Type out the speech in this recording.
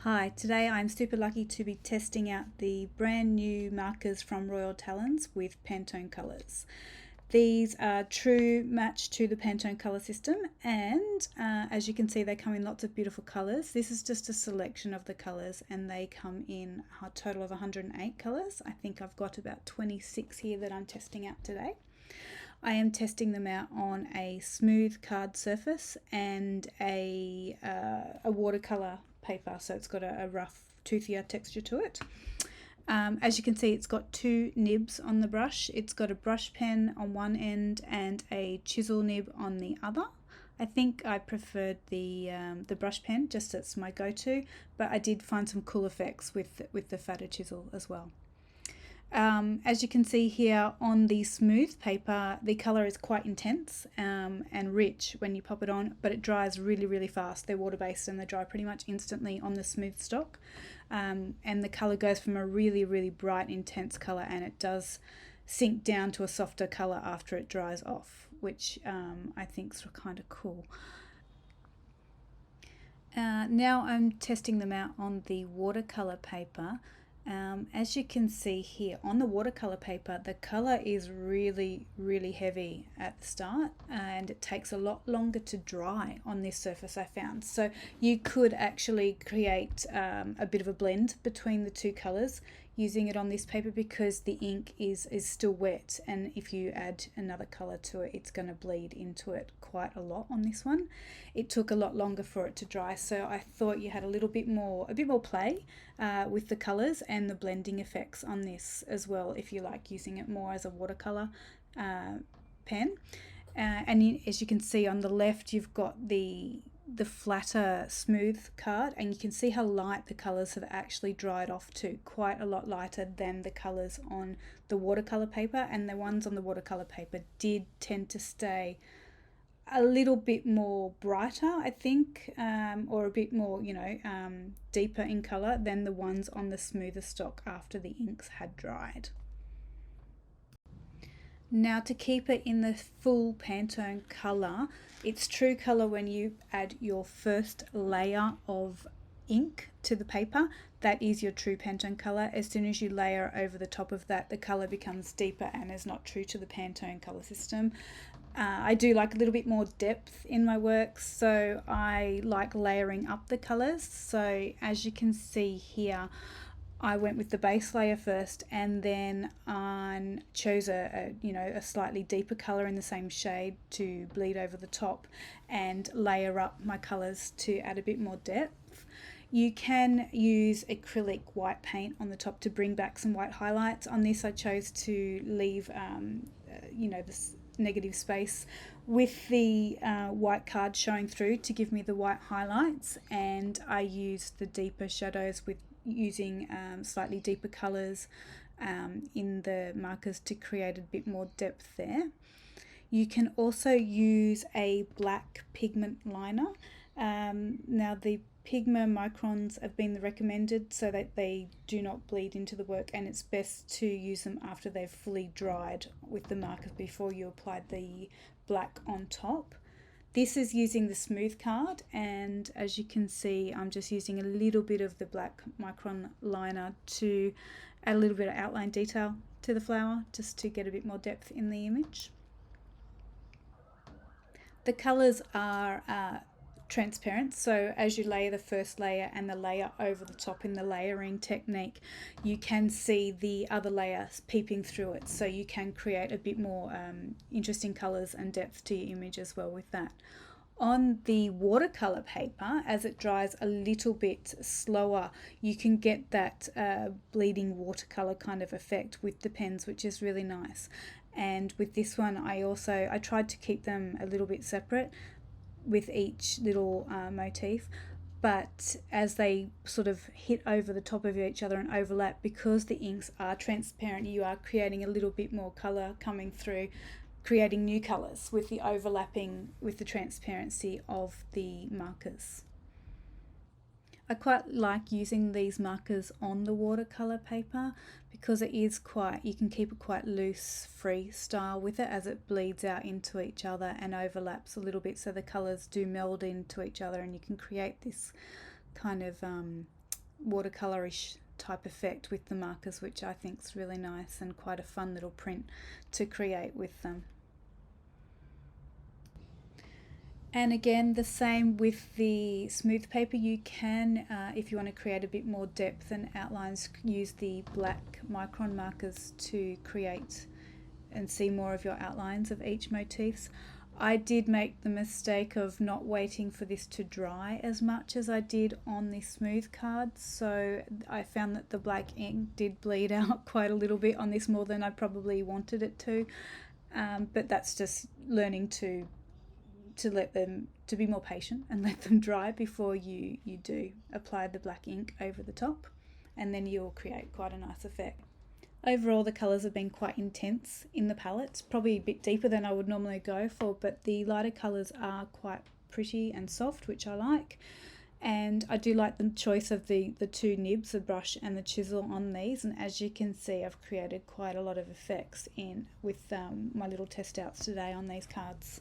Hi, today I'm super lucky to be testing out the brand new markers from Royal Talens with Pantone colours. These are true match to the Pantone colour system, and as you can see, they come in lots of beautiful colours. This is just a selection of the colours, and they come in a total of 108 colours. I think I've got about 26 here that I'm testing out today. I am testing them out on a smooth card surface and a watercolour paper, so it's got a rough, toothier texture to it. As you can see, it's got two nibs on the brush. It's got a brush pen on one end and a chisel nib on the other. I think I preferred the brush pen, just as my go-to, but I did find some cool effects with the fatter chisel as well. As you can see here on the smooth paper, the colour is quite intense and rich when you pop it on, but it dries really fast. They're water-based and they dry pretty much instantly on the smooth stock. And the colour goes from a really bright, intense colour, and it does sink down to a softer colour after it dries off, which I think is kind of cool. Now I'm testing them out on the watercolour paper. As you can see here on the watercolor paper, the color is really heavy at the start, and it takes a lot longer to dry on this surface, I found. So you could actually create a bit of a blend between the two colors using it on this paper, because the ink is still wet, and if you add another color to it, it's going to bleed into it quite a lot on this one. It took a lot longer for it to dry, so I thought you had a bit more play with the colors and the blending effects on this as well, if you like using it more as a watercolor pen. And as you can see on the left, you've got the flatter smooth card, and you can see how light the colors have actually dried off to, quite a lot lighter than the colors on the watercolor paper. And the ones on the watercolor paper did tend to stay a little bit more brighter, I think, or a bit more, deeper in color than the ones on the smoother stock after the inks had dried. Now, to keep it in the full Pantone colour, it's true colour when you add your first layer of ink to the paper. That is your true Pantone colour. As soon as you layer over the top of that, the colour becomes deeper and is not true to the Pantone colour system. I do like a little bit more depth in my works, so I like layering up the colours. So as you can see here, I went with the base layer first, and then I chose a slightly deeper colour in the same shade to bleed over the top, and layer up my colours to add a bit more depth. You can use acrylic white paint on the top to bring back some white highlights. On this, I chose to leave this negative space with the white card showing through to give me the white highlights, and I used the deeper shadows with using slightly deeper colours in the markers to create a bit more depth there. You can also use a black pigment liner. Now the Pigma microns have been recommended so that they do not bleed into the work, and it's best to use them after they've fully dried with the markers before you apply the black on top. This is using the smooth card, and as you can see, I'm just using a little bit of the black micron liner to add a little bit of outline detail to the flower, just to get a bit more depth in the image. The colours are transparent, so as you layer the first layer and the layer over the top in the layering technique, you can see the other layers peeping through it, so you can create a bit more interesting colours and depth to your image as well with that. On the watercolor paper, as it dries a little bit slower, you can get that bleeding watercolor kind of effect with the pens, which is really nice. And with this one, I tried to keep them a little bit separate with each little motif, but as they sort of hit over the top of each other and overlap, because the inks are transparent, you are creating a little bit more color coming through, creating new colors with the overlapping with the transparency of the markers. I quite like using these markers on the watercolor paper because it is you can keep it quite loose, free style with it as it bleeds out into each other and overlaps a little bit, so the colors do meld into each other, and you can create this kind of watercolorish type effect with the markers, which I think is really nice and quite a fun little print to create with them. And again, the same with the smooth paper. You can, if you want to create a bit more depth and outlines, use the black micron markers to create and see more of your outlines of each motifs. I did make the mistake of not waiting for this to dry as much as I did on the smooth cards, so I found that the black ink did bleed out quite a little bit on this, more than I probably wanted it to, but that's just learning to be more patient and let them dry before you do apply the black ink over the top, and then you'll create quite a nice effect. Overall, the colours have been quite intense in the palette, probably a bit deeper than I would normally go for, but the lighter colours are quite pretty and soft, which I like. And I do like the choice of the two nibs, the brush and the chisel on these, and as you can see, I've created quite a lot of effects with my little test outs today on these cards.